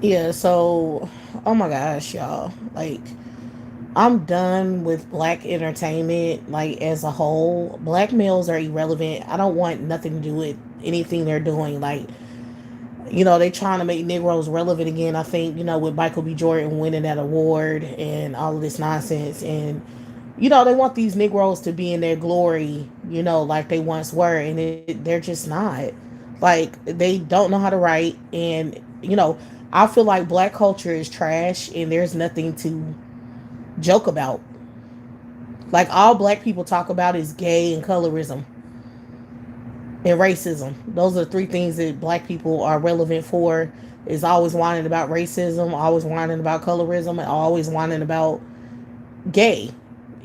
Yeah, so oh my gosh, y'all. Like I'm done with black entertainment like as a whole. Black males are irrelevant. I don't want nothing to do with anything they're doing. Like, they trying to make Negroes relevant again, I think, with Michael B. Jordan winning that award and all of this nonsense. And, they want these Negroes to be in their glory, like they once were. And they're just not. Like, they don't know how to write. And, I feel like black culture is trash and there's nothing to joke about. Like, all black people talk about is gay and colorism and racism. Those are the three things that black people are relevant for. Is always whining about racism, always whining about colorism, and always whining about gay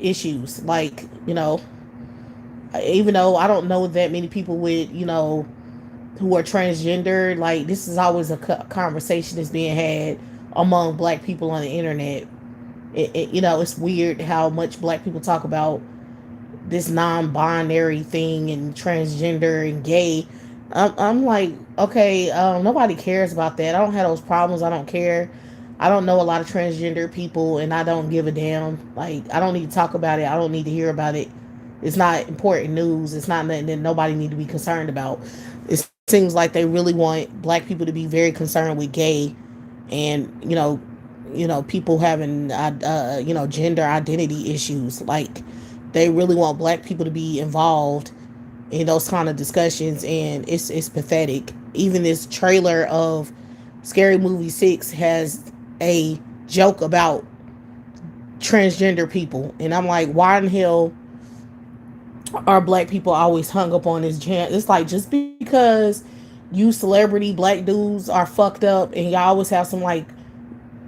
issues. Like, even though I don't know that many people with, who are transgender, like, this is always a conversation that's being had among black people on the internet. It's weird how much black people talk about this non-binary thing and transgender and gay. I'm like, okay, nobody cares about that. I don't have those problems. I don't care. I don't know a lot of transgender people, and I don't give a damn. Like, I don't need to talk about it. I don't need to hear about it. It's not important news. It's not nothing that nobody need to be concerned about. It seems like they really want black people to be very concerned with gay and people having gender identity issues. Like, they really want black people to be involved in those kind of discussions, and it's pathetic. Even this trailer of Scary Movie 6 has a joke about transgender people, and I'm like, why in hell are black people always hung up on this jam? It's like, just because you celebrity black dudes are fucked up and y'all always have some, like,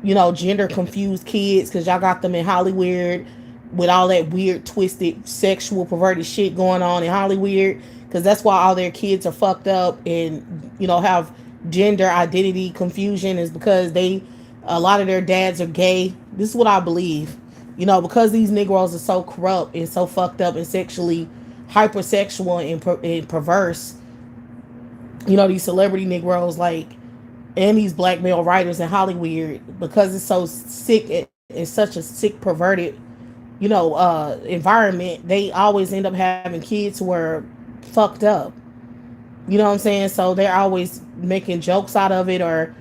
gender confused kids because y'all got them in Hollywood with all that weird, twisted, sexual, perverted shit going on in Hollywood. Because that's why all their kids are fucked up and, have gender identity confusion, is because a lot of their dads are gay. This is what I believe. Because these Negroes are so corrupt and so fucked up and sexually hypersexual and perverse, these celebrity Negroes, like, and these black male writers in Hollywood, because it's so sick, it's such a sick, perverted, environment, they always end up having kids who are fucked up. You know what I'm saying? So they're always making jokes out of it, or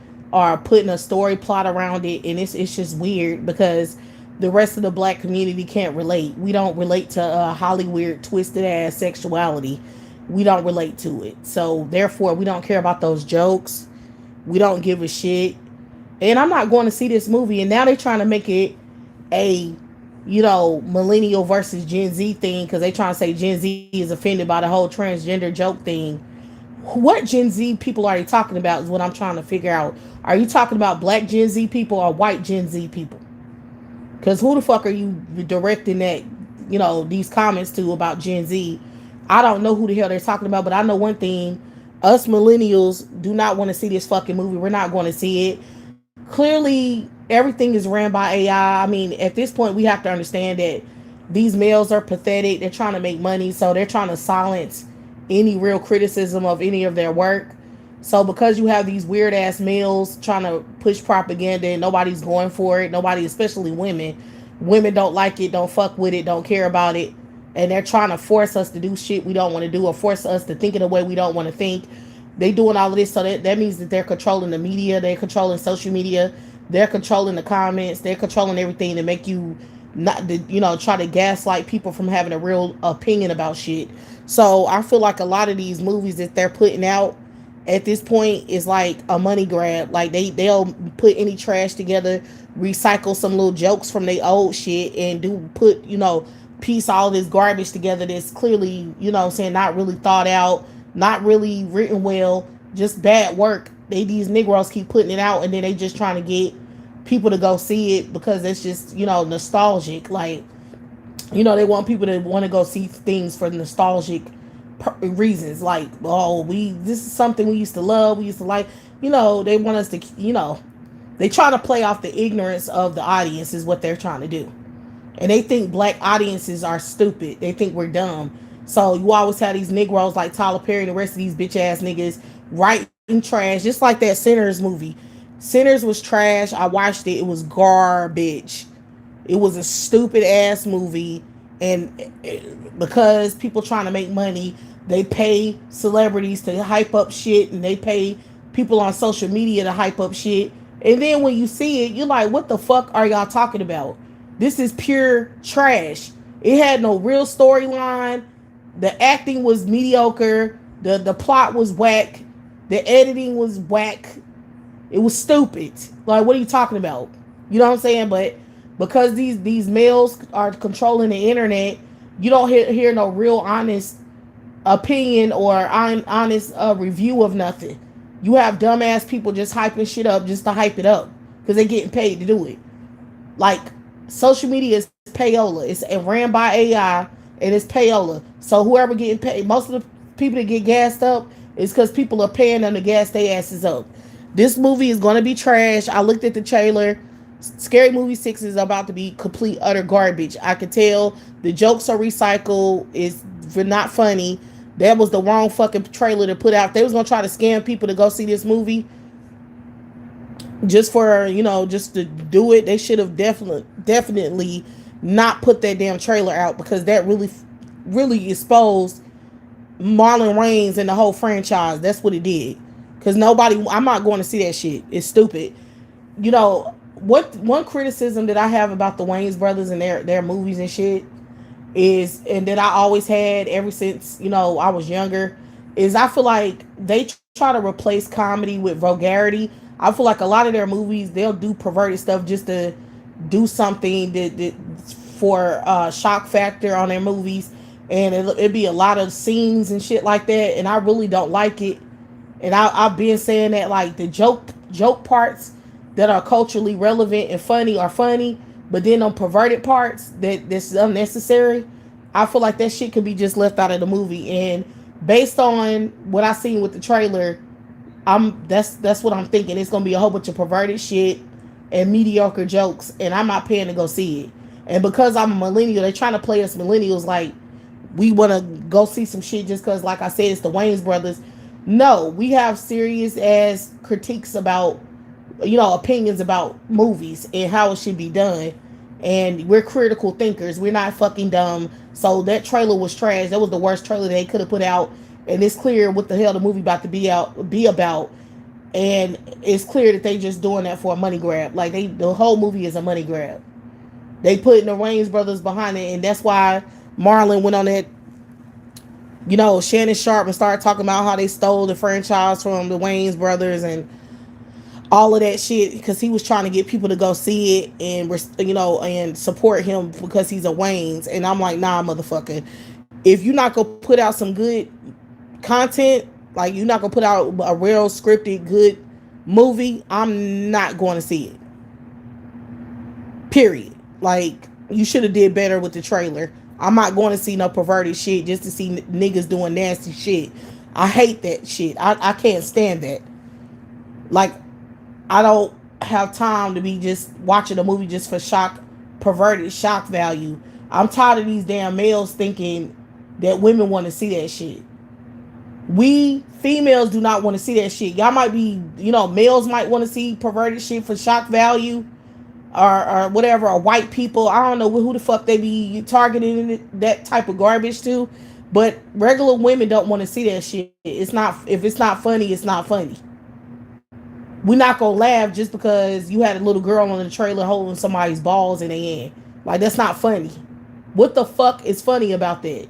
putting a story plot around it, and it's just weird because the rest of the black community can't relate. We don't relate to Hollywood twisted ass sexuality. We don't relate to it. So therefore, we don't care about those jokes. We don't give a shit. And I'm not going to see this movie. And now they're trying to make it a, millennial versus Gen Z thing, because they trying to say Gen Z is offended by the whole transgender joke thing. What Gen Z people are you talking about is what I'm trying to figure out. Are you talking about black Gen Z people or white Gen Z people? Because who the fuck are you directing that, these comments to about Gen Z? I don't know who the hell they're talking about, but I know one thing. Us millennials do not want to see this fucking movie. We're not going to see it. Clearly, everything is ran by AI. I mean, at this point, we have to understand that these males are pathetic. They're trying to make money, so they're trying to silence any real criticism of any of their work. So because you have these weird ass males trying to push propaganda and nobody's going for it, nobody, especially women don't like it, don't fuck with it, don't care about it, and they're trying to force us to do shit we don't want to do, or force us to think in a way we don't want to think. They doing all of this, so that means that they're controlling the media, they're controlling social media, they're controlling the comments, they're controlling everything to make you not, try to gaslight people from having a real opinion about shit. So I feel like a lot of these movies that they're putting out at this point is like a money grab. Like, they'll put any trash together, recycle some little jokes from their old shit, and put piece all this garbage together that's clearly, saying, not really thought out, not really written well, just bad work. These Negroes keep putting it out, and then they just trying to get people to go see it because it's just, nostalgic. Like, they want people to want to go see things for nostalgic reasons. Like, oh, this is something we used to love, we used to like. They want us to, they try to play off the ignorance of the audience is what they're trying to do. And they think black audiences are stupid. They think we're dumb. So you always have these Negroes like Tyler Perry and the rest of these bitch ass niggas writing trash, just like that Sinners movie. Sinners was trash. I watched it. It was garbage. It was a stupid ass movie, and because people trying to make money, they pay celebrities to hype up shit, and they pay people on social media to hype up shit. And then when you see it, you're like, "What the fuck are y'all talking about? This is pure trash." It had no real storyline. The acting was mediocre. The plot was whack. The editing was whack. It was stupid. Like, what are you talking about? You know what I'm saying? But because these males are controlling the internet, you don't hear no real honest opinion or honest review of nothing. You have dumbass people just hyping shit up just to hype it up because they're getting paid to do it. Like, social media is payola. It's ran by AI and it's payola. So whoever getting paid, most of the people that get gassed up is because people are paying them to gas their asses up. This movie is going to be trash. I looked at the trailer. Scary Movie 6 is about to be complete utter garbage. I could tell the jokes are recycled. It's not funny. That was the wrong fucking trailer to put out. They was going to try to scam people to go see this movie just for, just to do it. They should have definitely not put that damn trailer out, because that really exposed Marlon Waynes and the whole franchise. That's what it did. Because I'm not going to see that shit. It's stupid. What one criticism that I have about the Wayans brothers and their movies and shit is, and that I always had ever since, I was younger, is I feel like they try to replace comedy with vulgarity. I feel like a lot of their movies, they'll do perverted stuff just to do something that for shock factor on their movies, and it'd be a lot of scenes and shit like that, and I really don't like it. And I've been saying that, like, the joke parts that are culturally relevant and funny are funny, but then on perverted parts that's unnecessary, I feel like that shit can be just left out of the movie. And based on what I seen with the trailer, that's what I'm thinking. It's gonna be a whole bunch of perverted shit and mediocre jokes, and I'm not paying to go see it. And because I'm a millennial, they're trying to play us millennials like we want to go see some shit just because, like I said, it's the Wayans brothers. No, we have serious ass critiques about, opinions about movies and how it should be done. And we're critical thinkers. We're not fucking dumb. So that trailer was trash. That was the worst trailer they could have put out. And it's clear what the hell the movie about to be about. And it's clear that they just doing that for a money grab. Like, the whole movie is a money grab. They putting the Wayans brothers behind it, and that's why Marlon went on that, Shannon Sharp, and started talking about how they stole the franchise from the Wayans brothers and all of that shit, because he was trying to get people to go see it and, and support him because he's a Wayans. And I'm like, nah, motherfucker. If you're not gonna put out some good content, like, you're not gonna put out a real scripted good movie, I'm not going to see it. Period. Like, you should have did better with the trailer. I'm not going to see no perverted shit just to see niggas doing nasty shit. I hate that shit. I can't stand that. Like, I don't have time to be just watching a movie just for perverted shock value. I'm tired of these damn males thinking that women want to see that shit. We females do not want to see that shit. Y'all might be, males might want to see perverted shit for shock value, or whatever, or white people. I don't know who the fuck they be targeting that type of garbage to, but regular women don't want to see that shit. It's not, if it's not funny, it's not funny. We're not gonna laugh just because you had a little girl on the trailer holding somebody's balls in their hand. Like, that's not funny. What the fuck is funny about that?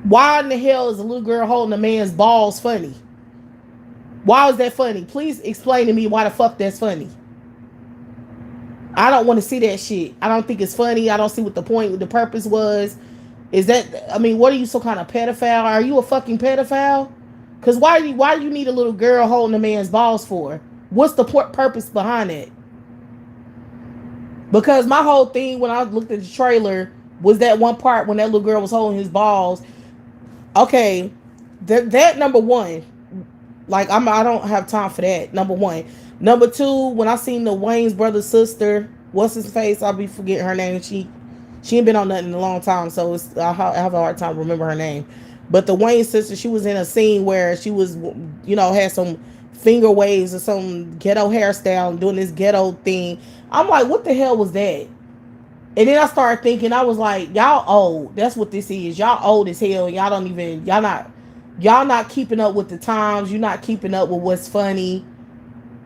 Why in the hell is a little girl holding a man's balls funny? Why is that funny? Please explain to me why the fuck that's funny. I don't want to see that shit. I don't think it's funny. I don't see what the purpose was. Is that, what are you, some kind of pedophile? Are you a fucking pedophile? Because why do you need a little girl holding a man's balls for? What's the purpose behind it? Because my whole thing when I looked at the trailer was that one part when that little girl was holding his balls. Okay, that number one, like, I don't have time for that. Number one. Number two, when I seen the Wayans brother's sister, what's his face? I'll be forgetting her name. She ain't been on nothing in a long time, so I have a hard time remember her name. But the Wayans sister, she was in a scene where she was, had some finger waves or some ghetto hairstyle and doing this ghetto thing. I'm like, what the hell was that? And then I started thinking, I was like, y'all old. That's what this is. Y'all old as hell. Y'all don't even, y'all not keeping up with the times. You're not keeping up with what's funny.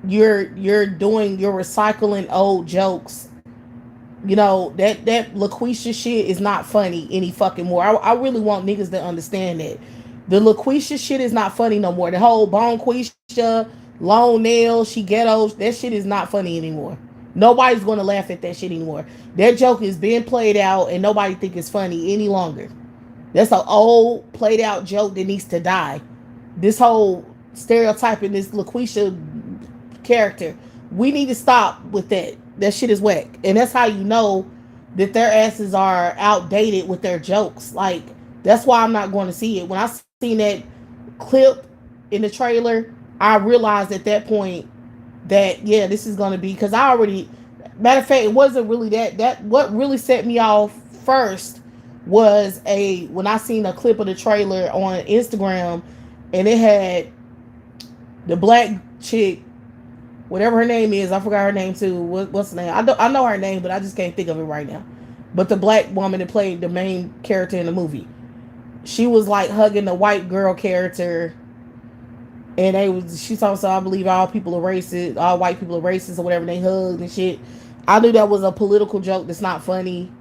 You're recycling old jokes. You know, that LaQuisha shit is not funny any fucking more. I really want niggas to understand that. The LaQuisha shit is not funny no more. The whole Bone Quisha, long nails, she ghettos, that shit is not funny anymore. Nobody's gonna laugh at that shit anymore. That joke is being played out and nobody think it's funny any longer. That's an old played out joke that needs to die. This whole stereotyping this LaQuisha character, we need to stop with that. That shit is whack. And that's how you know that their asses are outdated with their jokes. Like, that's why I'm not going to see it. When I seen that clip in the trailer, I realized at that point that, yeah, this is going to be, because I already, matter of fact, it wasn't really that what really set me off first was when I seen a clip of the trailer on Instagram, and it had the black chick, whatever her name is, I forgot her name too. What's the name? I know her name, but I just can't think of it right now. But the black woman that played the main character in the movie, she was like hugging the white girl character, and she talking, so I believe all people are racist, all white people are racist or whatever. They hugged and shit. I knew that was a political joke that's not funny,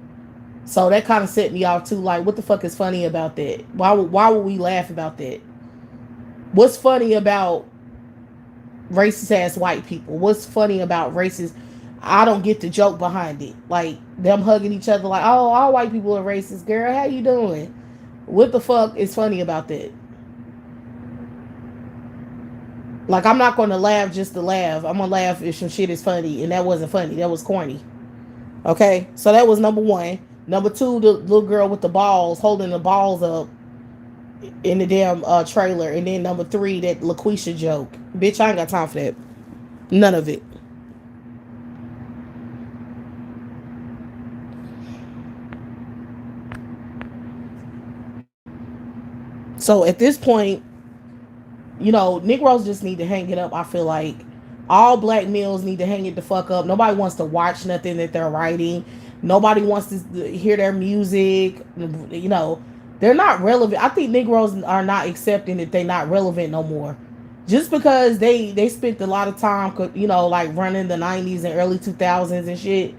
so that kind of set me off too. Like, what the fuck is funny about that? Why would we laugh about that? What's funny about racist ass white people? What's funny about racist? I don't get the joke behind it. Like, them hugging each other like, oh, all white people are racist. Girl, how you doing? What the fuck is funny about that? Like, I'm not going to laugh just to laugh. I'm going to laugh if some shit is funny, and that wasn't funny. That was corny. Okay? So that was number one. Number two, the little girl with the balls, holding the balls up in the damn trailer. And then number three, that LaQuisha joke. Bitch, I ain't got time for that. None of it. So at this point, you know, Negroes just need to hang it up. I feel like all black males need to hang it the fuck up. Nobody wants to watch nothing that they're writing. Nobody wants to hear their music. You know, they're not relevant. I think Negroes are not accepting that they're not relevant no more. Just because they spent a lot of time, you know, like running the 90s and early 2000s and shit.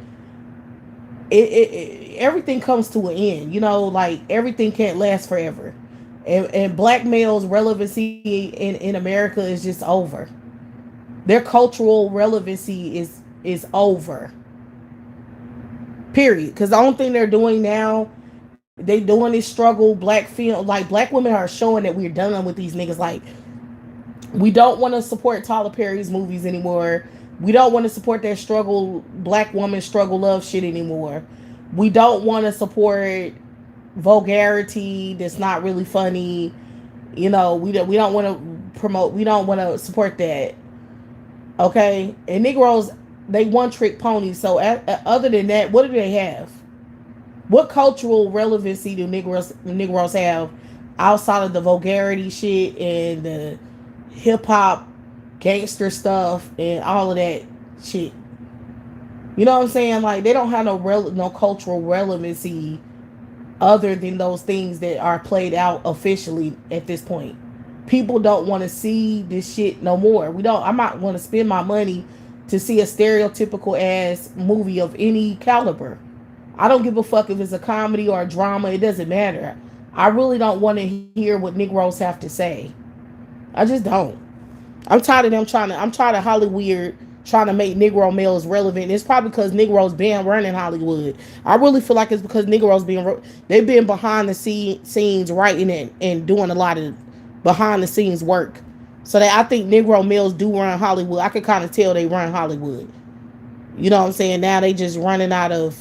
Everything comes to an end. You know, like, everything can't last forever. And black males' relevancy in America is just over. Their cultural relevancy is over. Period. Because the only thing they're doing now, they doing this struggle. Black film, like, black women are showing that we're done with these niggas. Like, we don't want to support Tyler Perry's movies anymore. We don't want to support that struggle, black woman struggle love shit anymore. We don't want to support vulgarity that's not really funny. You know, we don't want to promote, we don't want to support that. Okay? And Negroes, they one trick ponies. So other than that, what do they have? What cultural relevancy do Negroes have outside of the vulgarity shit and the hip hop gangster stuff and all of that shit? You know what I'm saying? Like, they don't have no cultural relevancy other than those things that are played out officially at this point. People don't want to see this shit no more. I'm not going to spend my money to see a stereotypical ass movie of any caliber. I don't give a fuck if it's a comedy or a drama. It doesn't matter. I really don't want to hear what Negroes have to say. I just don't. I'm tired of them I'm tired of Hollywood trying to make Negro males relevant. It's probably because Negroes been running Hollywood. I really feel like it's because Negroes they've been behind the scenes writing it and doing a lot of behind the scenes work. So that I think Negro males do run Hollywood. I could kind of tell they run Hollywood. You know what I'm saying? Now they just running out of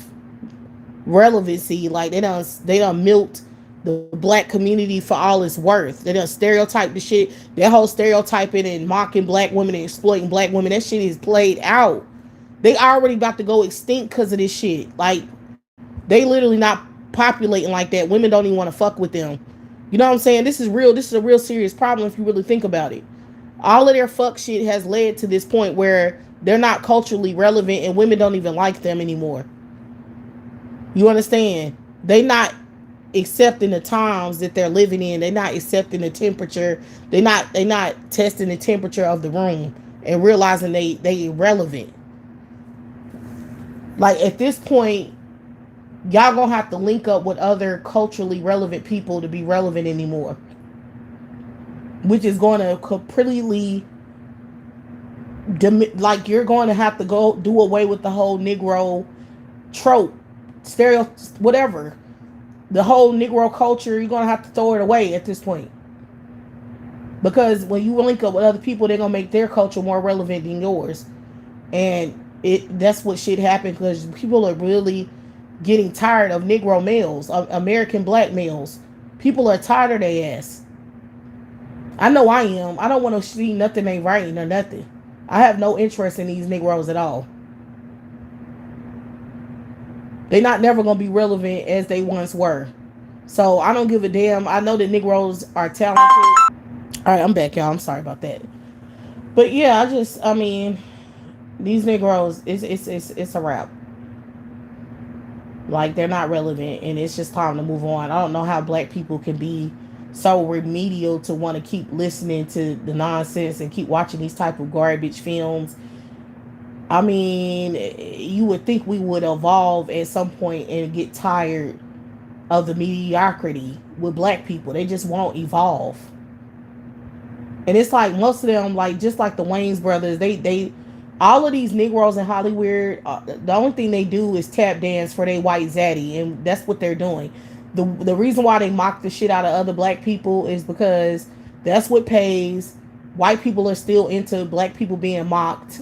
relevancy. Like, they done milked the black community for all it's worth. They done stereotype the shit. That whole stereotyping and mocking black women and exploiting black women, that shit is played out. They already about to go extinct because of this shit. Like, they literally not populating like that. Women don't even want to fuck with them. You know what I'm saying? This is real. This is a real serious problem if you really think about it. All of their fuck shit has led to this point where they're not culturally relevant and women don't even like them anymore. You understand? They not accepting the times that they're living in. They're not accepting the temperature. They not testing the temperature of the room and realizing they irrelevant. Like at this point, y'all gonna have to link up with other culturally relevant people to be relevant anymore, which is going to completely like you're going to have to go do away with the whole Negro trope, stereo, whatever. The whole Negro culture, you're going to have to throw it away at this point. Because when you link up with other people, they're going to make their culture more relevant than yours. And that's what shit happened because people are really getting tired of Negro males, of American black males. People are tired of their ass. I know I am. I don't want to see nothing they writing or nothing. I have no interest in these Negroes at all. They're not never gonna be relevant as they once were. So I don't give a damn. I know that Negroes are talented. All right, I'm back, y'all. I'm sorry about that. But yeah, I mean, these Negroes, it's a wrap. Like they're not relevant, and it's just time to move on. I don't know how black people can be so remedial to want to keep listening to the nonsense and keep watching these type of garbage films. I mean, you would think we would evolve at some point and get tired of the mediocrity with black people. They just won't evolve. And it's like most of them, like just like the Waynes brothers, they all of these Negroes in Hollywood, the only thing they do is tap dance for their white zaddy, and that's what they're doing. The reason why they mock the shit out of other black people is because that's what pays. White people are still into black people being mocked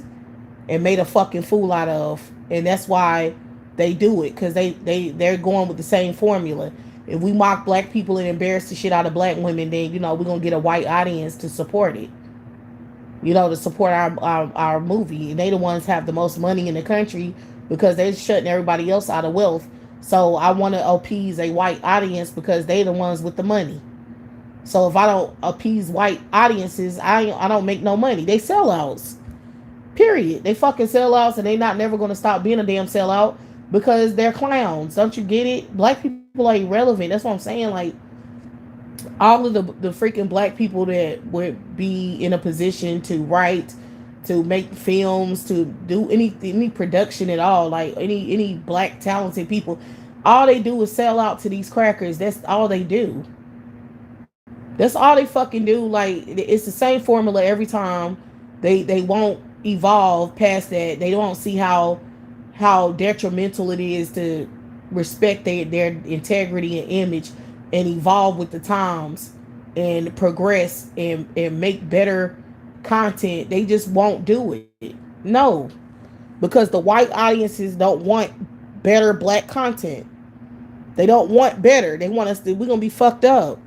and made a fucking fool out of, and that's why they do it, because they're going with the same formula. If we mock black people and embarrass the shit out of black women, then we're gonna get a white audience to support it, to support our movie. And they the ones have the most money in the country because they're shutting everybody else out of wealth. So I want to appease a white audience because they the ones with the money. So if I don't appease white audiences, I don't make no money. They sellouts. Period. They fucking sellouts, and they not never gonna stop being a damn sellout because they're clowns. Don't you get it? Black people are irrelevant. That's what I'm saying. Like all of the freaking black people that would be in a position to write, to make films, to do any production at all, like any black talented people, all they do is sell out to these crackers. That's all they do. That's all they fucking do. Like it's the same formula every time. They won't evolve past that. They don't see how detrimental it is to respect their integrity and image and evolve with the times and progress and make better content. They just won't do it. No, because the white audiences don't want better black content. They don't want better. They want us to, we're gonna be fucked up.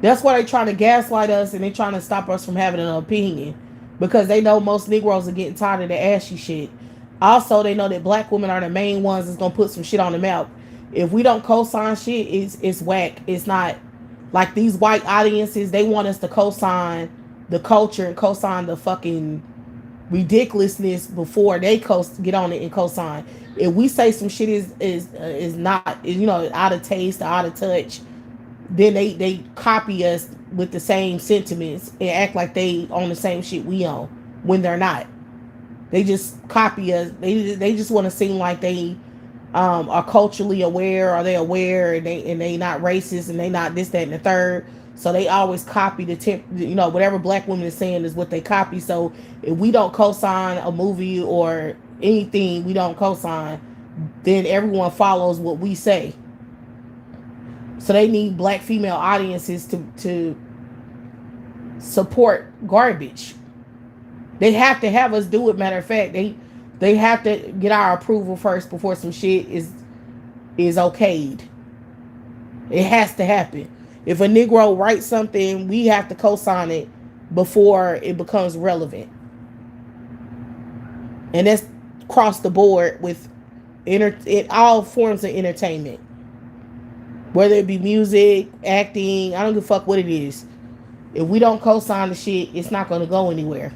That's why they're trying to gaslight us, and they're trying to stop us from having an opinion, because they know most Negroes are getting tired of the ashy shit. Also, they know that black women are the main ones that's gonna put some shit on the map. If we don't co-sign shit, it's whack. It's not like these white audiences. They want us to co-sign the culture and co-sign the fucking ridiculousness before they get on it and co-sign. If we say some shit is not out of taste or out of touch, then they copy us with the same sentiments and act like they own the same shit we own when they're not. They just copy us. They just want to seem like they are culturally aware, or they aware, and they not racist, and they not this, that, and the third. So they always copy whatever black women is saying is what they copy. So if we don't co-sign a movie or anything, we don't co-sign, then everyone follows what we say. So they need black female audiences to support garbage. They have to have us do it. Matter of fact, they have to get our approval first before some shit is okayed. It has to happen. If a Negro writes something, we have to co-sign it before it becomes relevant. And that's across the board with all forms of entertainment. Whether it be music, acting, I don't give a fuck what it is. If we don't co-sign the shit, it's not going to go anywhere.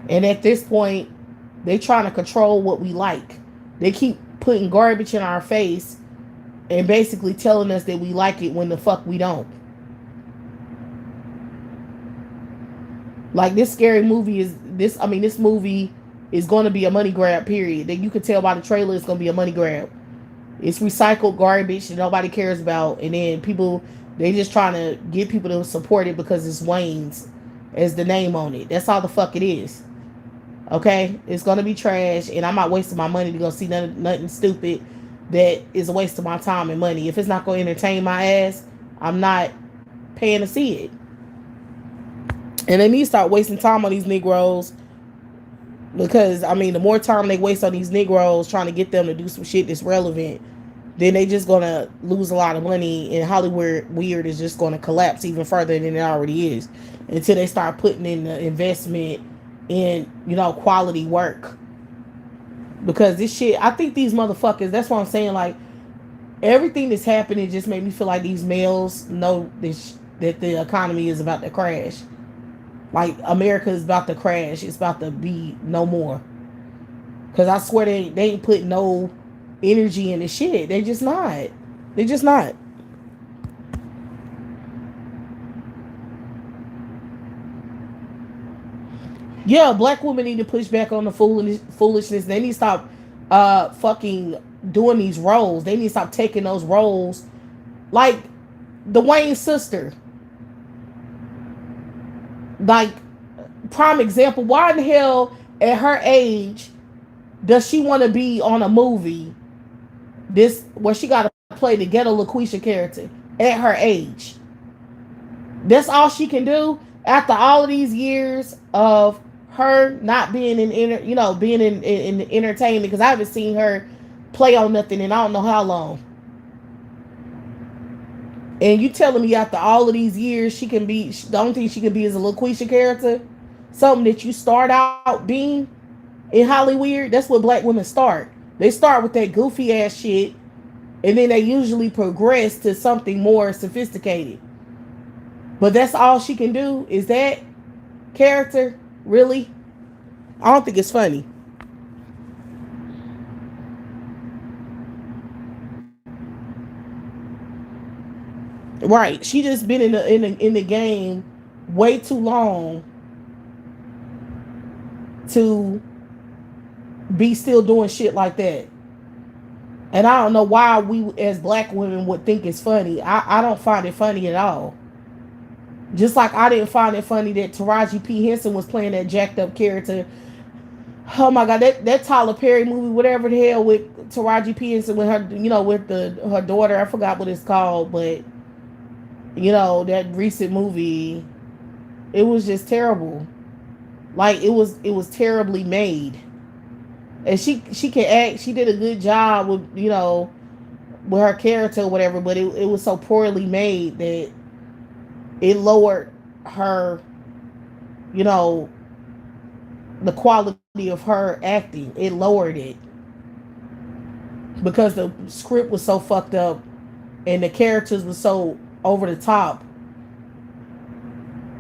And at this point, they trying to control what we like. They keep putting garbage in our face and basically telling us that we like it when the fuck we don't. Like this scary movie is this. I mean, this movie is going to be a money grab. Period. That you can tell by the trailer, it's going to be a money grab. It's recycled garbage that nobody cares about, and then people they just trying to get people to support it because it's Wayne's as the name on it. That's all the fuck it is. Okay, it's gonna be trash, and I'm not wasting my money to go see nothing stupid that is a waste of my time and money. If it's not gonna entertain my ass, I'm not paying to see it. And they need to start wasting time on these Negroes because I mean, the more time they waste on these Negroes trying to get them to do some shit that's relevant, then they just gonna lose a lot of money, and Hollywood weird is just gonna collapse even further than it already is until they start putting in the investment in, you know, quality work. Because this shit, I think these motherfuckers, that's what I'm saying, like everything that's happening just made me feel like these males know this, that the economy is about to crash. Like America is about to crash. It's about to be no more. Because I swear they ain't put no energy in the shit. They just not. They just not. Yeah, black women need to push back on the foolishness. They need to stop fucking doing these roles. They need to stop taking those roles. Like the Wayne sister. Like, prime example, why in the hell at her age does she want to be on a movie this where she got to play the ghetto LaQuisha character at her age? That's all she can do after all of these years of her not being being in entertainment, because I haven't seen her play on nothing in I don't know how long. And you telling me after all of these years she can be, the only thing she can be is a LaQuisha character? Something that you start out being in Hollywood? That's what black women start. They start with that goofy ass shit, and then they usually progress to something more sophisticated. But that's all she can do is that character? Really? I don't think it's funny. Right. She just been in the game way too long to be still doing shit like that. And I don't know why we as black women would think it's funny. I don't find it funny at all. Just like I didn't find it funny that Taraji P. Henson was playing that jacked up character. Oh my god, that Tyler Perry movie, whatever the hell, with Taraji P. Henson with her, with her daughter. I forgot what it's called, but that recent movie, it was just terrible. Like it was terribly made. And she can act. She did a good job with her character or whatever, but it was so poorly made that it lowered her, the quality of her acting. It lowered it because the script was so fucked up and the characters were so over the top,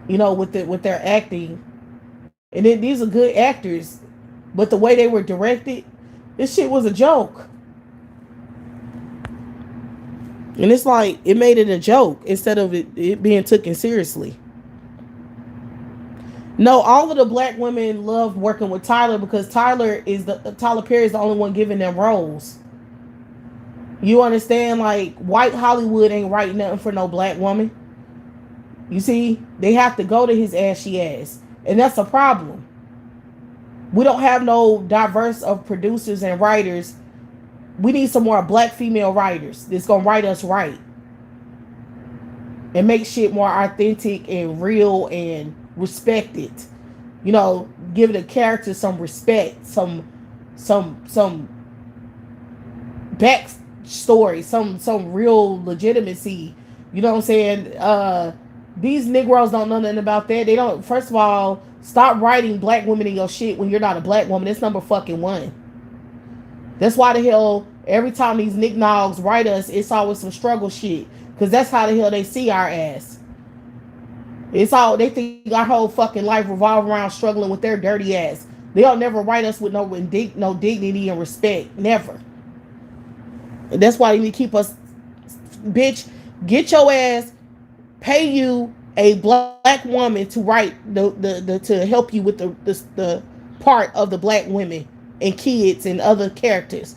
with their acting. And then these are good actors, but the way they were directed, this shit was a joke. And it's like it made it a joke instead of it being taken seriously. No, all of the black women love working with Tyler because Tyler Perry is the only one giving them roles. You understand? Like white Hollywood ain't writing nothing for no black woman. You see, they have to go to his ashy ass, and that's a problem. We don't have no diverse of producers and writers. We need some more black female writers that's gonna write us right and make shit more authentic and real and respected. Give the character some respect, some backstory, some real legitimacy. You know what I'm saying? These Negroes don't know nothing about that. They don't. First of all, stop writing black women in your shit when you're not a black woman. That's number fucking one. That's why the hell every time these Nick Nogs write us, it's always some struggle shit. because that's how the hell they see our ass. It's all they think our whole fucking life revolve around struggling with their dirty ass. They'll never write us with no dignity and respect. Never. And that's why they need to keep us, bitch. Get your ass, pay you a black woman to write the to help you with the part of the black women and kids and other characters.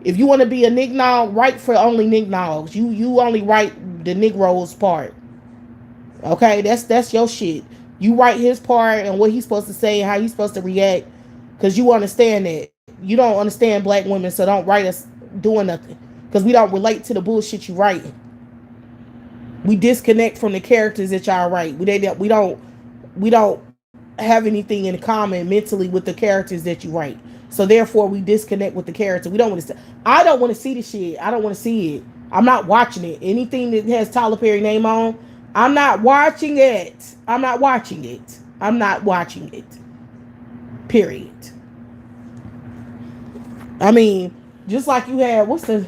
If you want to be a nignog, write for only nignogs. You only write the Negroes part. Okay, that's your shit. You write his part and what he's supposed to say and how he's supposed to react, because you understand that. You don't understand black women, so don't write us doing nothing, because we don't relate to the bullshit you write. We disconnect from the characters that y'all write. We don't have anything in common mentally with the characters that you write. So therefore, we disconnect with the character. We don't want to. I don't want to see the shit. I don't want to see it. I'm not watching it. Anything that has Tyler Perry name on, I'm not watching it. I'm not watching it. I'm not watching it. Period. I mean, just like you had, what's the,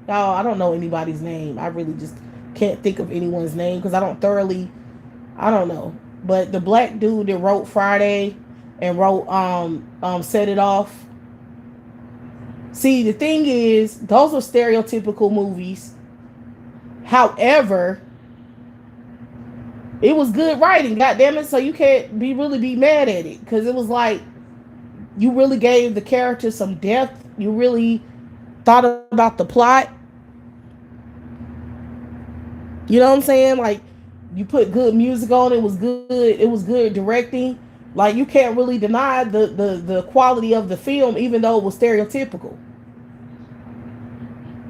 y'all, I don't know anybody's name. I really just can't think of anyone's name because I don't know. But the black dude that wrote Friday and wrote Set It Off. See, the thing is, those are stereotypical movies. However, it was good writing, goddammit, so you can't really be mad at it. Because it was like, you really gave the character some depth. You really thought about the plot. You know what I'm saying? Like, you put good music on. It was good. It was good directing. Like, you can't really deny the quality of the film, even though it was stereotypical.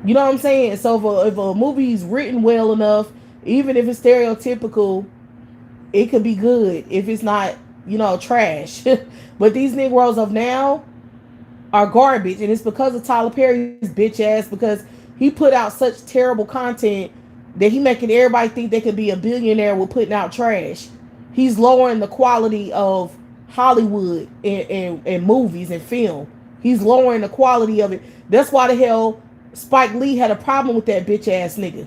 You know what I'm saying? So if a movie's written well enough, even if it's stereotypical, it could be good if it's not, trash. But these Negroes of now are garbage, and it's because of Tyler Perry's bitch ass, because he put out such terrible content that he making everybody think they could be a billionaire with putting out trash. He's lowering the quality of Hollywood and movies and film. He's lowering the quality of it. That's why the hell Spike Lee had a problem with that bitch ass nigga.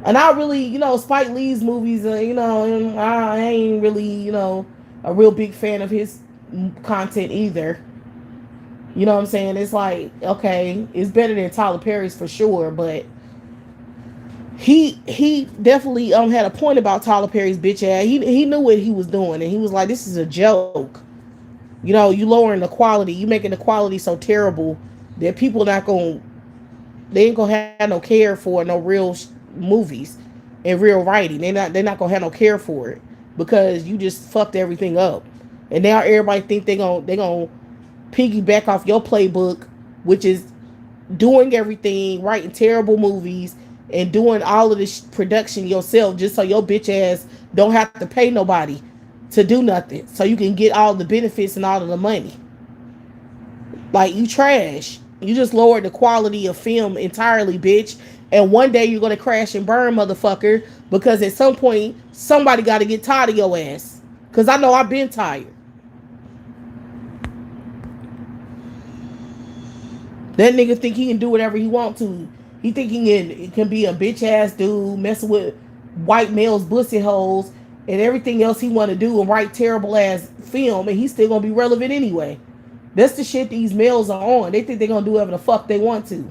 And I really, Spike Lee's movies, I ain't really, a real big fan of his content either. You know what I'm saying? It's like, okay, it's better than Tyler Perry's for sure, but he definitely had a point about Tyler Perry's bitch ass. He knew what he was doing, and he was like, this is a joke. You lowering the quality, you making the quality so terrible that people they ain't gonna have no care for no real movies and real writing. They're not gonna have no care for it because you just fucked everything up. And now everybody think they gonna piggyback off your playbook, which is doing everything, writing terrible movies, and doing all of this production yourself just so your bitch ass don't have to pay nobody to do nothing, so you can get all the benefits and all of the money. Like, you trash. You just lowered the quality of film entirely, bitch. And one day you're gonna crash and burn, motherfucker, because at some point somebody got to get tired of your ass. Because I know I've been tired. That nigga think he can do whatever he want to. He think he can be a bitch ass dude messing with white males' pussy holes and everything else he want to do and write terrible ass film, and he's still gonna be relevant anyway. That's the shit these males are on. They think they're gonna do whatever the fuck they want to,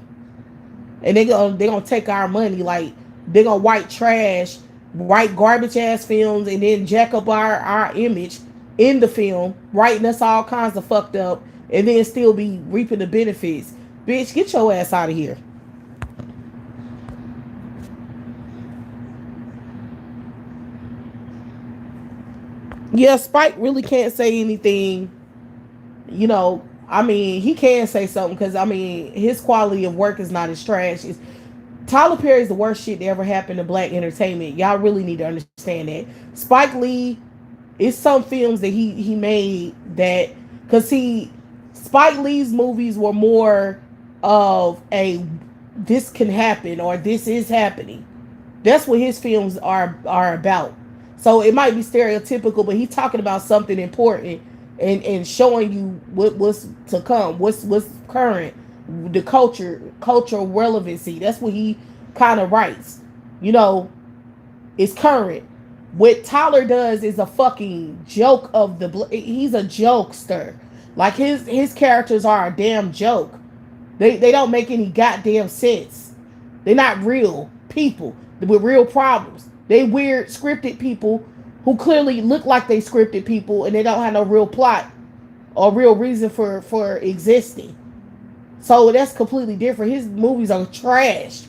and they gonna take our money. Like, they're gonna white trash, write garbage ass films, and then jack up our image in the film, writing us all kinds of fucked up, and then still be reaping the benefits. Bitch, get your ass out of here. Yeah, Spike really can't say anything. He can say something because, his quality of work is not as trash. Tyler Perry is the worst shit that ever happened to black entertainment. Y'all really need to understand that. Spike Lee, it's some films that he made that, because Spike Lee's movies were more of a this can happen or this is happening. That's what his films are about. So it might be stereotypical, but he's talking about something important and showing you what's to come, what's current, the cultural relevancy. That's what he kind of writes. You know, it's current. What Tyler does is a fucking joke of the. He's a jokester. Like his characters are a damn joke. They don't make any goddamn sense. They're not real people with real problems. They weird scripted people who clearly look like they scripted people and they don't have no real plot or real reason for existing. So that's completely different. His movies are trash.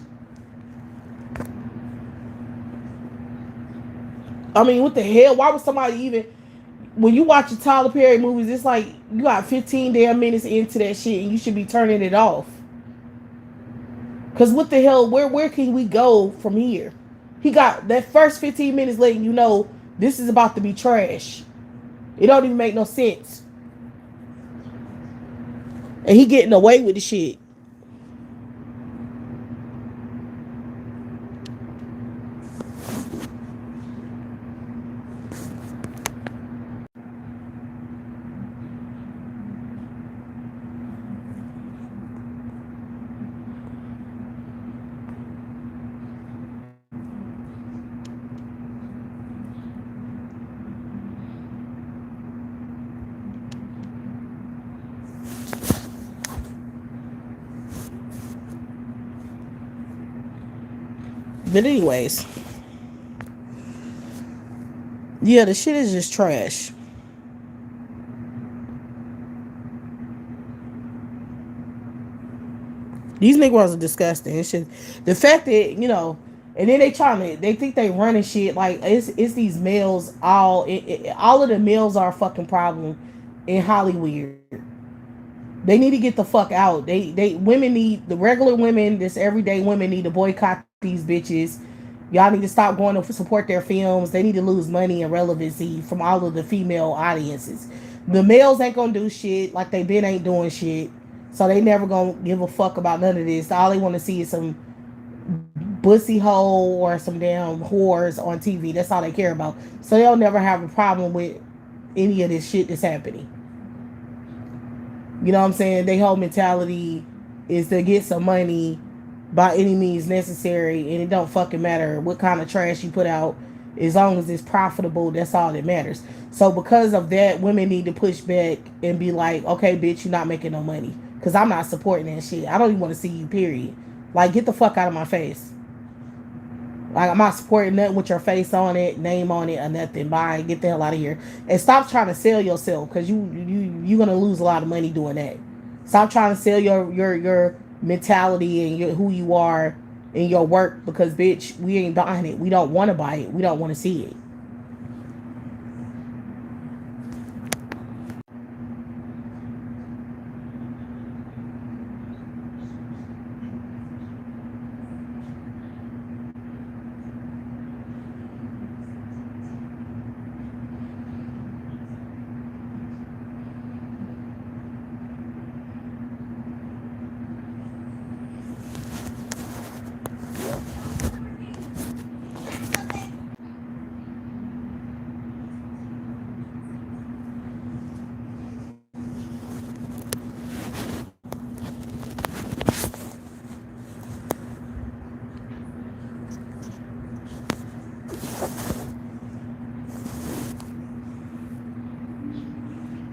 I mean, what the hell? Why would somebody even when you watch the Tyler Perry movies, it's like you got 15 damn minutes into that shit and you should be turning it off. Cause what the hell? Where can we go from here? He got that first 15 minutes letting you know this is about to be trash. It don't even make no sense. And he getting away with the shit. But anyways, yeah, the shit is just trash. These niggas are disgusting. It's just the fact that and then they think they running shit like it's these males all of the males are a fucking problem in Hollywood. They need to get the fuck out. They women need the regular women, this everyday women need to boycott these bitches. Y'all need to stop going to support their films. They need to lose money and relevancy from all of the female audiences. The males ain't gonna do shit like they been ain't doing shit. So they never gonna give a fuck about none of this. All they want to see is some bussy hole or some damn whores on TV. That's all they care about. So they'll never have a problem with any of this shit that's happening. You know what I'm saying? Their whole mentality is to get some money by any means necessary, and it don't fucking matter what kind of trash you put out. As long as it's profitable, that's all that matters. So because of that, women need to push back and be like, okay, bitch, you're not making no money. Because I'm not supporting that shit. I don't even want to see you, period. Like, get the fuck out of my face. Like, I'm not supporting nothing with your face on it, name on it, or nothing. Bye. Get the hell out of here. And stop trying to sell yourself, because you're going to lose a lot of money doing that. Stop trying to sell your mentality and who you are in your work, because, bitch, we ain't buying it. We don't want to buy it. We don't want to see it.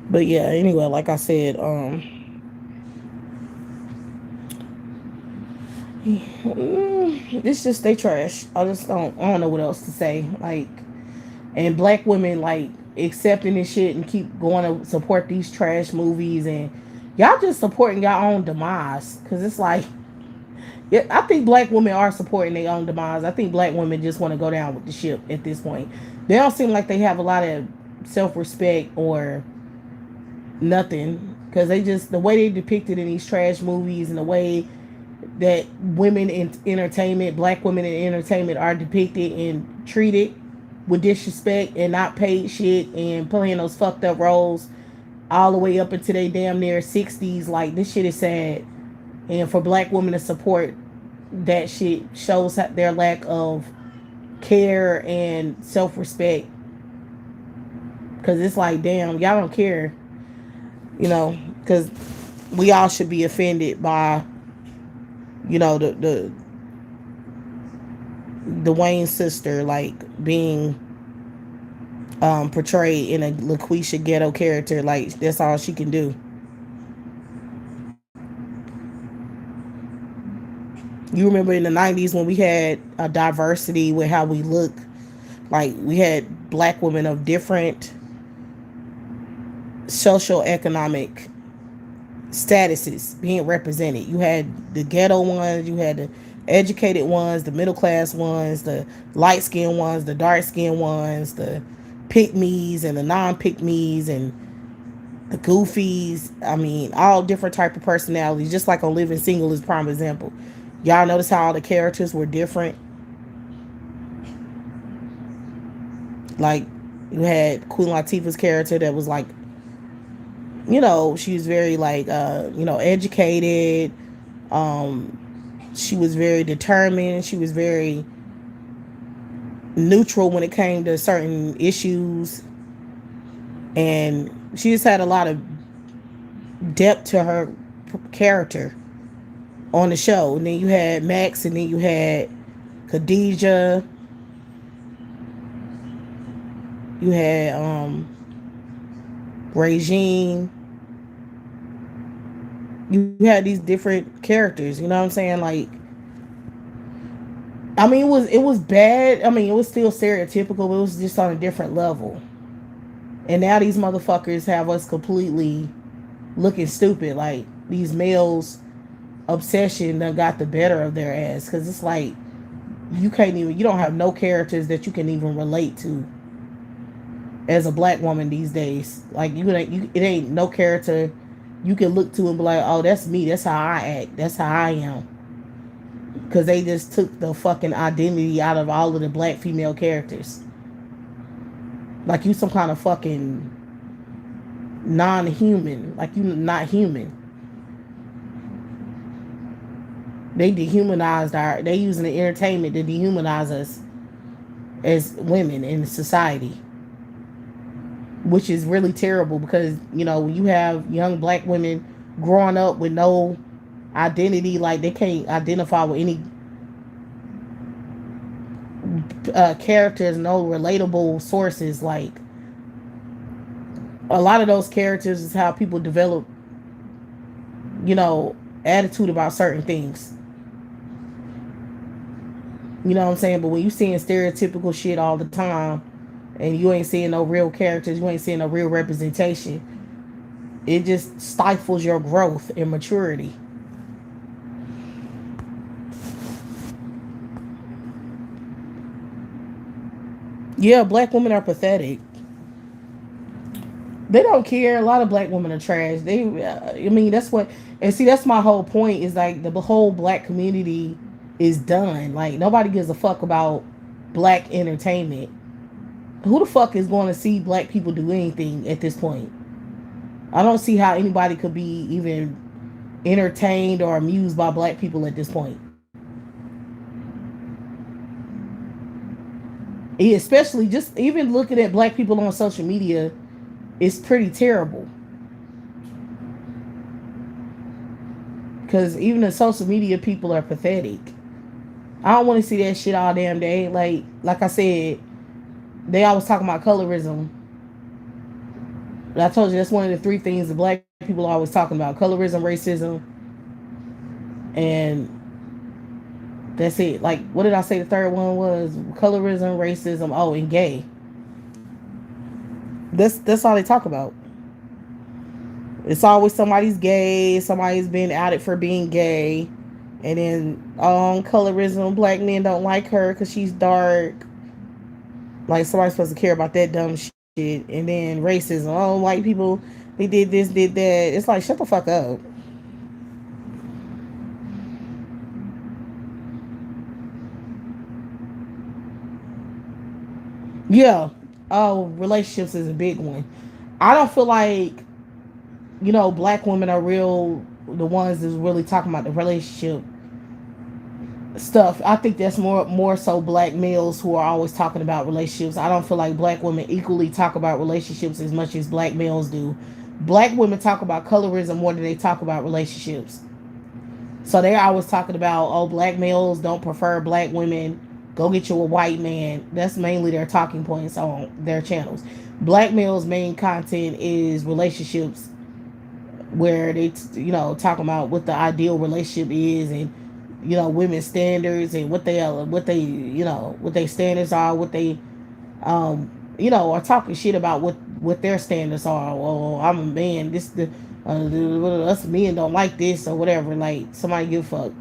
But yeah, anyway, like I said, it's just they trash. I don't know what else to say. Like, and black women like accepting this shit and keep going to support these trash movies, and y'all just supporting your own demise, because it's like, yeah, I think black women are supporting their own demise. I think black women just want to go down with the ship at this point. They don't seem like they have a lot of self-respect or nothing, because they just, the way they depicted in these trash movies and the way that women in entertainment, black women in entertainment, are depicted and treated with disrespect and not paid shit and playing those fucked up roles all the way up into their damn near 60s. Like, this shit is sad. And for black women to support that shit shows their lack of care and self-respect. Because it's like, damn, y'all don't care. Because we all should be offended by, the the Wayne sister like being portrayed in a LaQuisha ghetto character. Like that's all she can do. You remember in the '90s when we had a diversity with how we look. Like we had black women of different social economic statuses being represented. You had the ghetto ones, you had the educated ones, the middle class ones, the light skinned ones, the dark skinned ones, the pick me's and the non pick me's and the goofies. I mean, all different type of personalities. Just like on Living Single is prime example. Y'all notice how all the characters were different. Like you had Queen Latifah's character that was like, she was very like, educated. Um, she was very determined. She was very neutral when it came to certain issues, and she just had a lot of depth to her character on the show. And then you had Max, and then you had Khadijah. You had Regine. You had these different characters. You know what I'm saying? Like, I mean, it was bad. I mean, it was still stereotypical, but it was just on a different level. And now these motherfuckers have us completely looking stupid. Like these males' obsession done got the better of their ass. Because it's like you don't have no characters that you can even relate to as a black woman these days. Like it ain't no character you can look to and be like, oh, that's me. That's how I act. That's how I am. Because they just took the fucking identity out of all of the black female characters. Like you some kind of fucking non-human. Like you not human. They dehumanized they using the entertainment to dehumanize us as women in society. Which is really terrible because, when you have young black women growing up with no identity, like they can't identify with any characters, no relatable sources. Like a lot of those characters is how people develop, attitude about certain things. You know what I'm saying? But when you seeing stereotypical shit all the time and you ain't seeing no real characters, you ain't seeing no real representation, it just stifles your growth and maturity. Yeah, black women are pathetic. They don't care. A lot of black women are trash. I mean, that's what, and see, that's my whole point is like the whole black community is done. Like, nobody gives a fuck about black entertainment. Who the fuck is going to see black people do anything at this point? I don't see how anybody could be even entertained or amused by black people at this point. Especially just even looking at black people on social media is pretty terrible. Because even the social media people are pathetic. I don't want to see that shit all damn day. Like I said, they always talking about colorism. But I told you that's one of the three things the black people are always talking about: colorism, racism, and that's it. Like, what did I say? The third one was colorism, racism. Oh, and gay. That's all they talk about. It's always somebody's gay, somebody's been outed for being gay, and then colorism. Black men don't like her because she's dark. Like somebody's supposed to care about that dumb shit. And then racism. Oh, white people, they did this, did that. It's like, shut the fuck up. Yeah. Oh, relationships is a big one. I don't feel like, black women are the ones that's really talking about the relationship stuff. I think that's more so black males who are always talking about relationships. I don't feel like black women equally talk about relationships as much as black males do. Black women talk about colorism more than they talk about relationships. So they're always talking about, oh, black males don't prefer black women Go get you a white man. That's mainly their talking points on their channels. Black males' main content is relationships, where they, talking about what the ideal relationship is, and women's standards, and what they standards are, what they are talking shit about what their standards are. Well, I'm a man. Us men don't like this or whatever. Like, somebody give a fuck.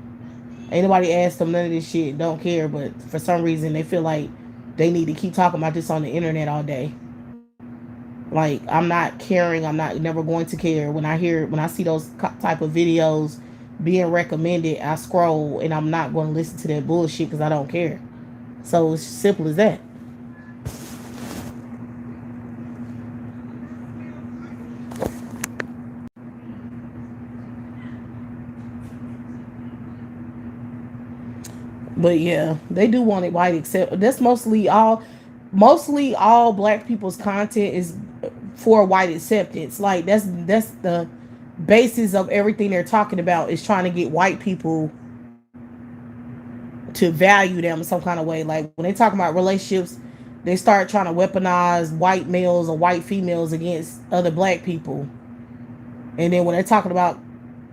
Ain't nobody asked them none of this shit. Don't care. But for some reason, they feel like they need to keep talking about this on the internet all day. Like, I'm not caring. I'm not never going to care when I see those type of videos being recommended. I scroll, and I'm not going to listen to that bullshit because I don't care. So it's simple as that. But yeah, they do want it white. Except that's mostly all black people's content is for white acceptance. Like, that's the basis of everything they're talking about, is trying to get white people to value them in some kind of way. Like, when they talk about relationships, they start trying to weaponize white males or white females against other black people. And then when they're talking about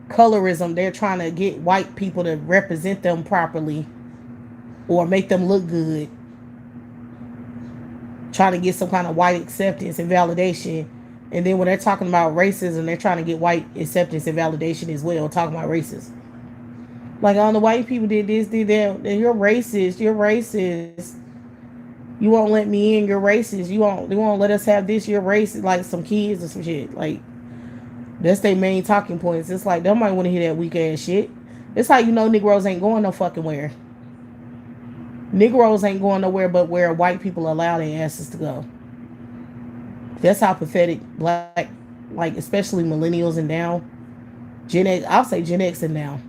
colorism, they're trying to get white people to represent them properly or make them look good, trying to get some kind of white acceptance and validation. And then when they're talking about racism, they're trying to get white acceptance and validation as well, talking about racism. Like, oh, the white people did this, did that. You're racist. You're racist. You won't let me in. You're racist. You won't let us have this. You're racist. Like, some kids or some shit. Like, that's their main talking points. It's like, they might want to hear that weak ass shit. It's like, Negroes ain't going no fucking where. Negroes ain't going nowhere but where white people allow their asses to go. That's how pathetic black, like, especially millennials and down. Gen X, I'll say Gen X and now.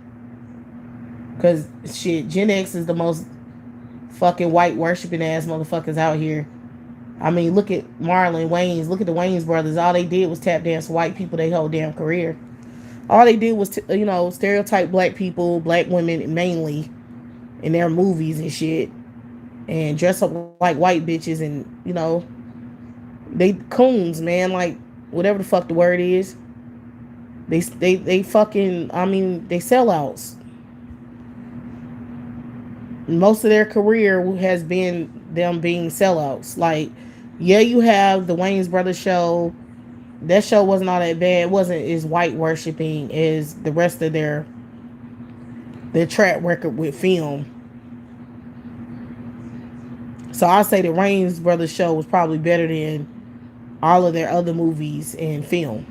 Because, shit, Gen X is the most fucking white worshiping ass motherfuckers out here. I mean, look at Marlon Waynes. Look at the Waynes brothers. All they did was tap dance white people their whole damn career. All they did was, stereotype black people, black women mainly, in their movies and shit. And dress up like white bitches, and, they coons, man. Like, whatever the fuck the word is. They fucking, I mean, they sellouts. Most of their career has been them being sellouts. Like, yeah, you have the Wayans Brothers show. That show wasn't all that bad. It wasn't as white worshiping as the rest of their track record with film. So I say the Wayans Brothers show was probably better than all of their other movies and film.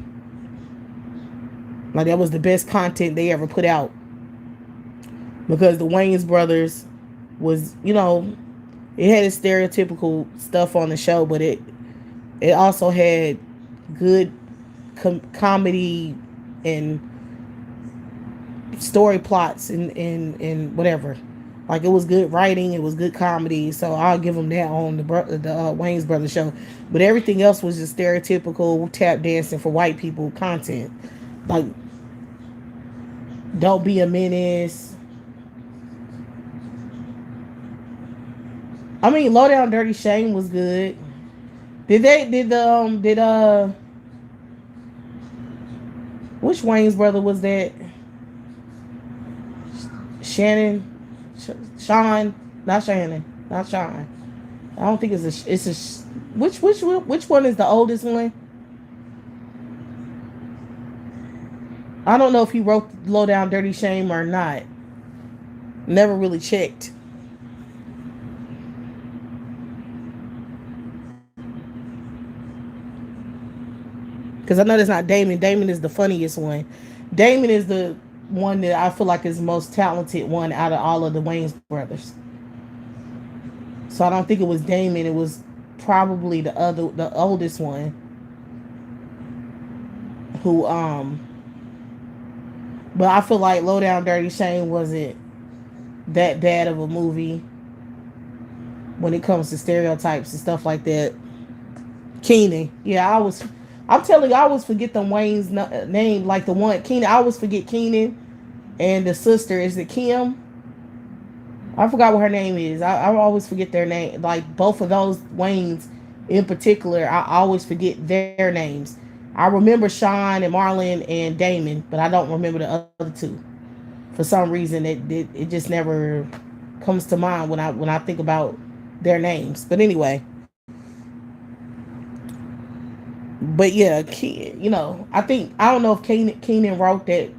Like, that was the best content they ever put out. Because the Wayans Brothers was, it had its stereotypical stuff on the show, but it also had good comedy and story plots and whatever. Like, it was good writing, it was good comedy, so I'll give them that on the Wayans Brothers show. But everything else was just stereotypical tap dancing for white people content. Like, Don't Be a Menace. I mean, Low Down Dirty Shame was good. Which Wayans brother was that? Sean, not Shannon, not Sean. I don't think which one is the oldest one? I don't know if he wrote Low Down Dirty Shame or not. Never really checked. Because I know that's not Damon. Damon is the funniest one. Damon is the one that I feel like is the most talented one out of all of the Wayans brothers. So I don't think it was Damon. It was probably the oldest one. Who but I feel like Low Down Dirty Shame wasn't that bad of a movie when it comes to stereotypes and stuff like that. Keenan, yeah, I'm telling you, I always forget the Wayne's name, like the one Keenan. I always forget Keenan and the sister. Is it Kim? I forgot what her name is. I always forget their name. Like both of those Waynes in particular, I always forget their names. I remember Sean and Marlon and Damon, but I don't remember the other two. For some reason, it just never comes to mind when I think about their names. But anyway, but yeah, I don't know if Keenan wrote that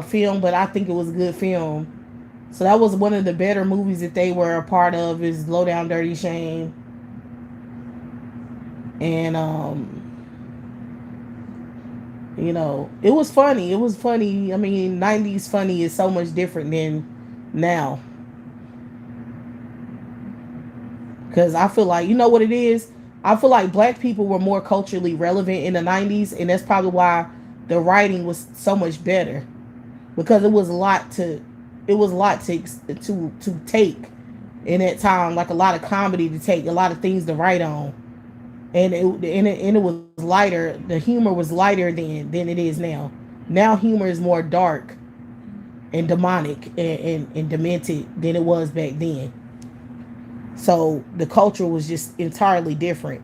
film, but I think it was a good film. So that was one of the better movies that they were a part of is Low Down Dirty Shame. And it was funny. It was funny. I mean, 90s funny is so much different than now. Cuz I feel like, you know what it is? I feel like black people were more culturally relevant in the 90s, and that's probably why the writing was so much better, because it was a lot to take in that time, like a lot of comedy to take, a lot of things to write on, and it was lighter. The humor was lighter than it is now. Now humor is more dark and demonic and demented than it was back then. So the culture was just entirely different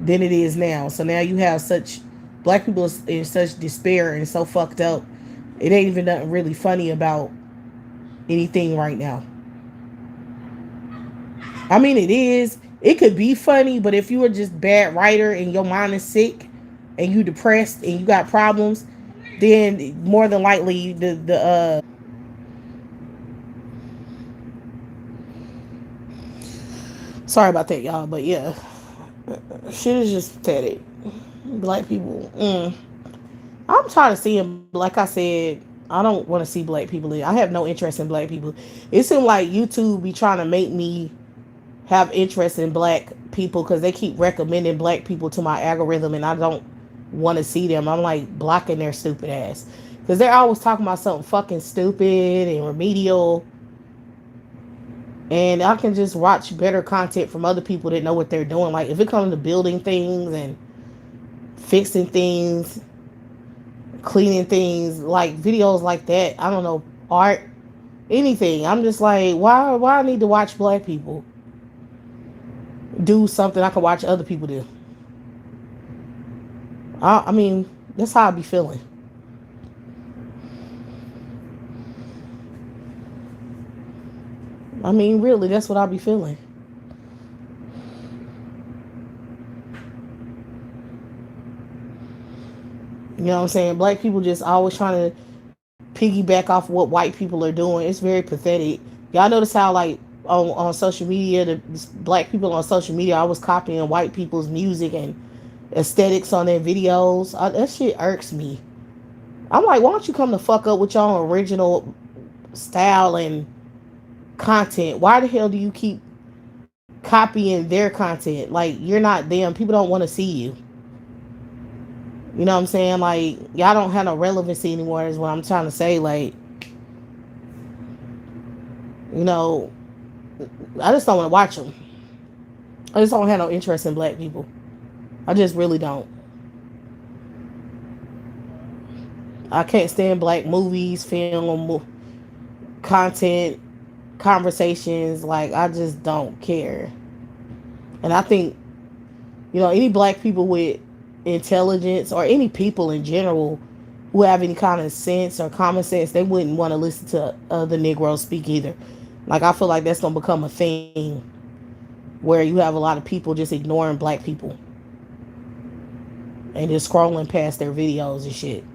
than it is now. So now you have such black people in such despair and so fucked up. It ain't even nothing really funny about anything right now. I mean, it is. It could be funny, but if you are just bad writer and your mind is sick and you depressed and you got problems, then more than likely sorry about that, y'all, but yeah, shit is just pathetic. Black people. I'm tired of seeing, like I said, I don't want to see black people. I have no interest in black people. It seems like YouTube be trying to make me have interest in black people because they keep recommending black people to my algorithm, and I don't want to see them. I'm like blocking their stupid ass because they're always talking about something fucking stupid and remedial, and I can just watch better content from other people that know what they're doing. Like if it comes to building things and fixing things, cleaning things, like videos like that, I don't know, art, anything. I'm just like, why I need to watch black people do something I can watch other people do? I mean, that's how I be feeling. I mean, really, that's what I be feeling. You know what I'm saying? Black people just always trying to piggyback off what white people are doing. It's very pathetic. Y'all notice how, like, on social media, the black people on social media always copying white people's music and aesthetics on their videos. That shit irks me. I'm like, why don't you come the fuck up with your own original style and content? Why the hell do you keep copying their content? Like, you're not them. People don't want to see you. You know what I'm saying? Like, y'all don't have no relevancy anymore, is what I'm trying to say. Like, you know, I just don't want to watch them. I just don't have no interest in black people. I just really don't. I can't stand black movies, film, content, conversations. Like, I just don't care. And I think, any black people with intelligence, or any people in general who have any kind of sense or common sense, they wouldn't want to listen to the Negroes speak either. Like, I feel like that's going to become a thing where you have a lot of people just ignoring black people and just scrolling past their videos and shit.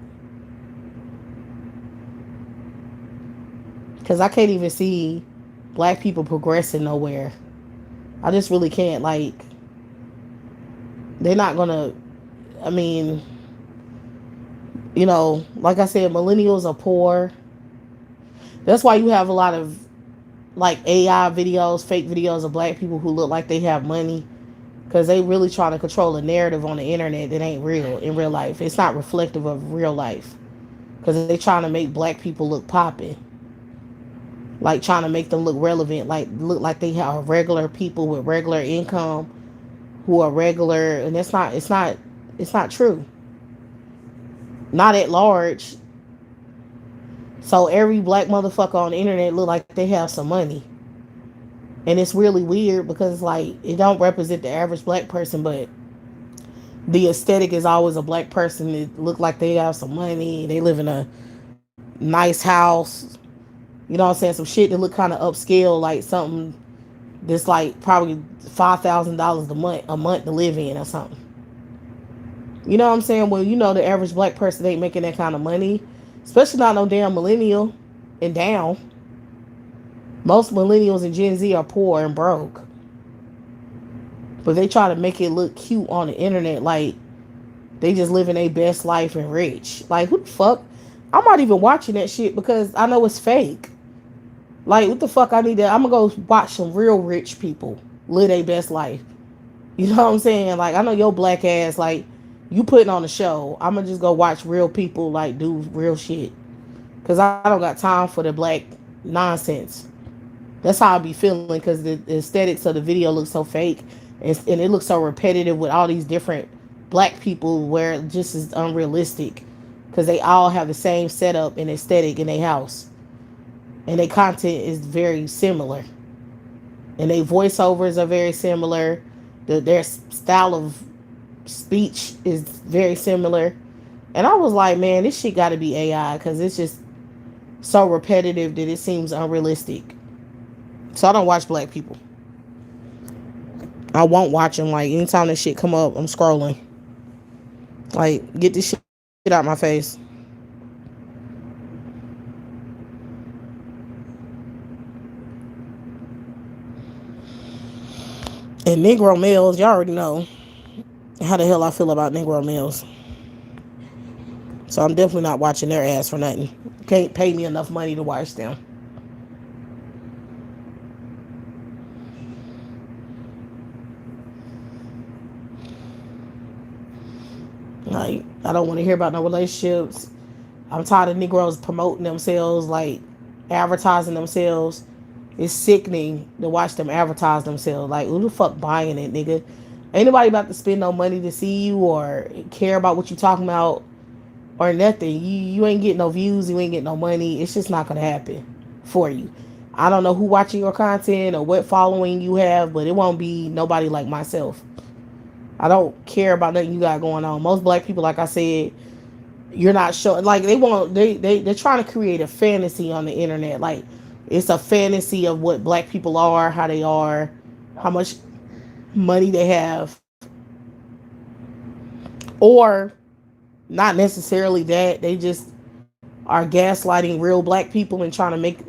Because I can't even see black people progressing nowhere. I just really can't. Like, they're not going to, I mean, like I said, millennials are poor. That's why you have a lot of, like, AI videos, fake videos of black people who look like they have money, because they really trying to control a narrative on the internet that ain't real in real life. It's not reflective of real life, because they trying to make black people look popping, like trying to make them look relevant, like look like they have regular people with regular income who are regular, and it's not true. Not at large. So every black motherfucker on the internet look like they have some money. And it's really weird because like it don't represent the average black person, but the aesthetic is always a black person that look like they have some money, they live in a nice house, you know what I'm saying, some shit that look kind of upscale, like something that's like probably $5,000 a month to live in or something. You know what I'm saying? Well, you know the average black person ain't making that kind of money, especially not no damn millennial and down. Most millennials and Gen Z are poor and broke, but they try to make it look cute on the internet, like they just living their best life and rich. Like who the fuck? I'm not even watching that shit because I know it's fake. Like what the fuck? I need to. I'm gonna go watch some real rich people live their best life. You know what I'm saying? Like I know your black ass. Like you putting on a show. I'm gonna just go watch real people like do real shit. Cause I don't got time for the black nonsense. That's how I be feeling. Cause the aesthetics of the video looks so fake, and it looks so repetitive with all these different black people where it just is unrealistic. Cause they all have the same setup and aesthetic in their house, and their content is very similar, and their voiceovers are very similar. Their style of speech is very similar. And I was like, man, this shit got to be AI because it's just so repetitive that it seems unrealistic. So I don't watch black people. I won't watch them. Like anytime that shit come up, I'm scrolling. Like get this shit out my face. And Negro males, y'all already know how the hell I feel about Negro males. So I'm definitely not watching their ass for nothing. Can't pay me enough money to watch them. Like I don't want to hear about no relationships. I'm tired of Negroes promoting themselves, like advertising themselves. It's sickening to watch them advertise themselves. Like who the fuck buying it, nigga? Ain't nobody about to spend no money to see you or care about what you talking about or nothing. You ain't getting no views. You ain't getting no money. It's just not gonna happen for you. I don't know who watching your content or what following you have, but it won't be nobody like myself. I don't care about nothing you got going on. Most black people, like I said, you're not showing. Like they want, they're trying to create a fantasy on the internet. Like it's a fantasy of what black people are, how they are, how much money they have, or not necessarily that. They just are gaslighting real black people and trying to make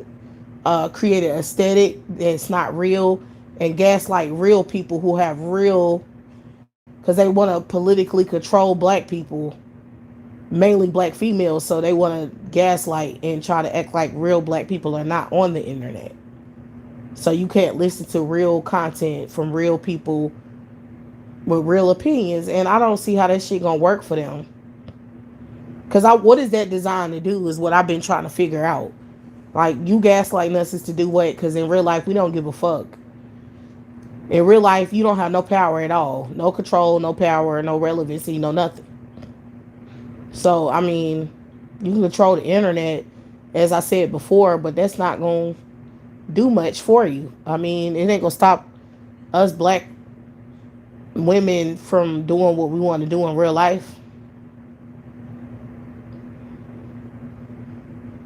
create an aesthetic that's not real, and gaslight real people who have real, because they want to politically control black people, mainly black females. So they want to gaslight and try to act like real black people are not on the internet. So you can't listen to real content from real people with real opinions, and I don't see how that shit gonna work for them. Cause what is that designed to do is what I've been trying to figure out. Like you gaslighting us is to do what? Cause in real life we don't give a fuck. In real life you don't have no power at all, no control, no power, no relevancy, no nothing. So I mean, you can control the internet, as I said before, but that's not gonna do much for you. I mean, it ain't gonna stop us black women from doing what we want to do in real life.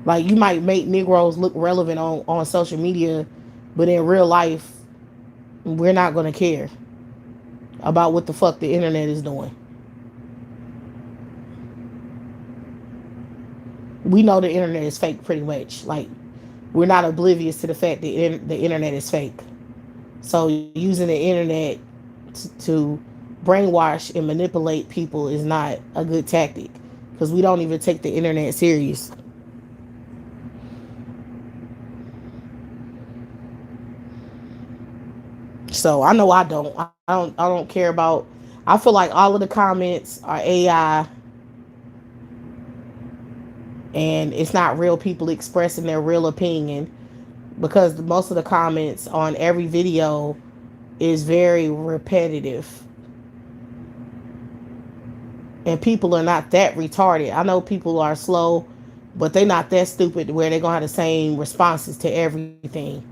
Like you might make Negroes look relevant on social media, but in real life, we're not gonna care about what the fuck the internet is doing. We know the internet is fake pretty much. Like we're not oblivious to the fact that the internet is fake. So using the internet to brainwash and manipulate people is not a good tactic because we don't even take the internet serious. So I know I don't. I don't care about. I feel like all of the comments are AI, and it's not real people expressing their real opinion, because most of the comments on every video is very repetitive, and people are not that retarded. I know people are slow but they not that stupid where they're gonna have the same responses to everything.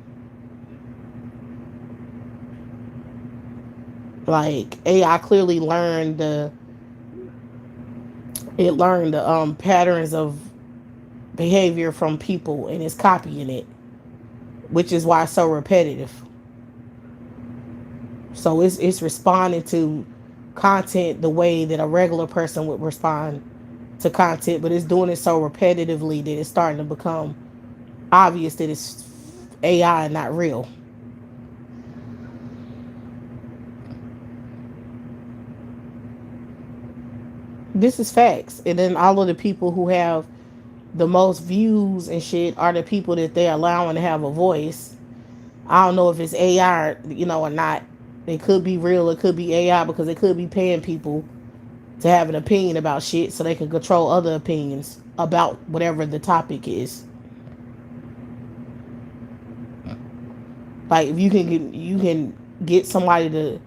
Like AI clearly learned the patterns of behavior from people and is copying it, which is why it's so repetitive. So it's responding to content the way that a regular person would respond to content, but it's doing it so repetitively that it's starting to become obvious that it's AI and not real. This is facts. And then all of the people who have the most views and shit are the people that they're allowing to have a voice. I don't know if it's AI, or not. It could be real. It could be AI because it could be paying people to have an opinion about shit so they can control other opinions about whatever the topic is. Like if you can get somebody to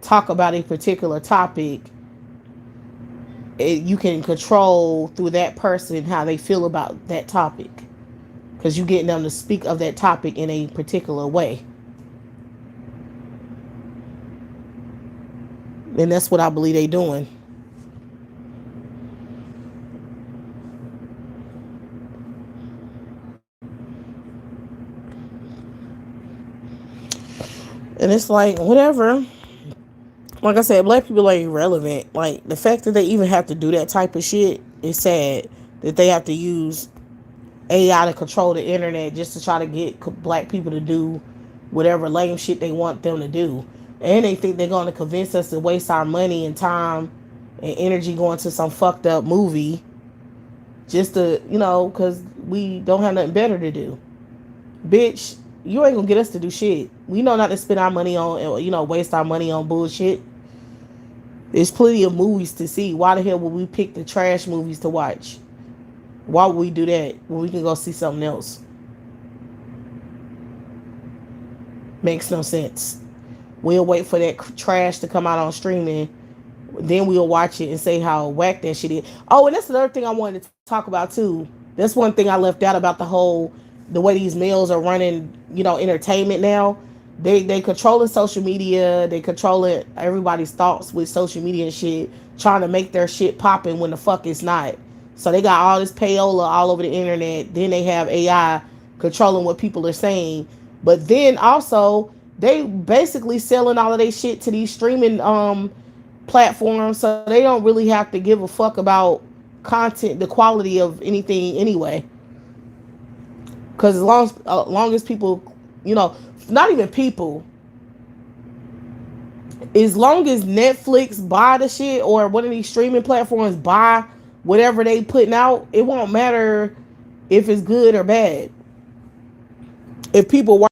talk about a particular topic, you can control through that person how they feel about that topic because you getting them to speak of that topic in a particular way. And that's what I believe they doing. And it's like whatever. Like I said, black people are irrelevant. Like the fact that they even have to do that type of shit is sad. That they have to use AI to control the internet just to try to get black people to do whatever lame shit they want them to do. And they think they're going to convince us to waste our money and time and energy going to some fucked up movie just to, because we don't have nothing better to do. Bitch, you ain't gonna get us to do shit. We know not to spend our money on, waste our money on bullshit. There's plenty of movies to see. Why the hell would we pick the trash movies to watch? Why would we do that when we can go see something else? Makes no sense. We'll wait for that trash to come out on streaming. Then we'll watch it and say how whack that shit is. Oh, and that's another thing I wanted to talk about too. That's one thing I left out about the way these males are running, entertainment now. They controlling social media. They controlling everybody's thoughts with social media and shit, trying to make their shit popping when the fuck it's not. So they got all this payola all over the internet. Then they have AI controlling what people are saying. But then also they basically selling all of their shit to these streaming platforms, so they don't really have to give a fuck about content, the quality of anything anyway. Because as long as people, not even people, as long as Netflix buy the shit or one of these streaming platforms buy whatever they putting out, it won't matter if it's good or bad. If people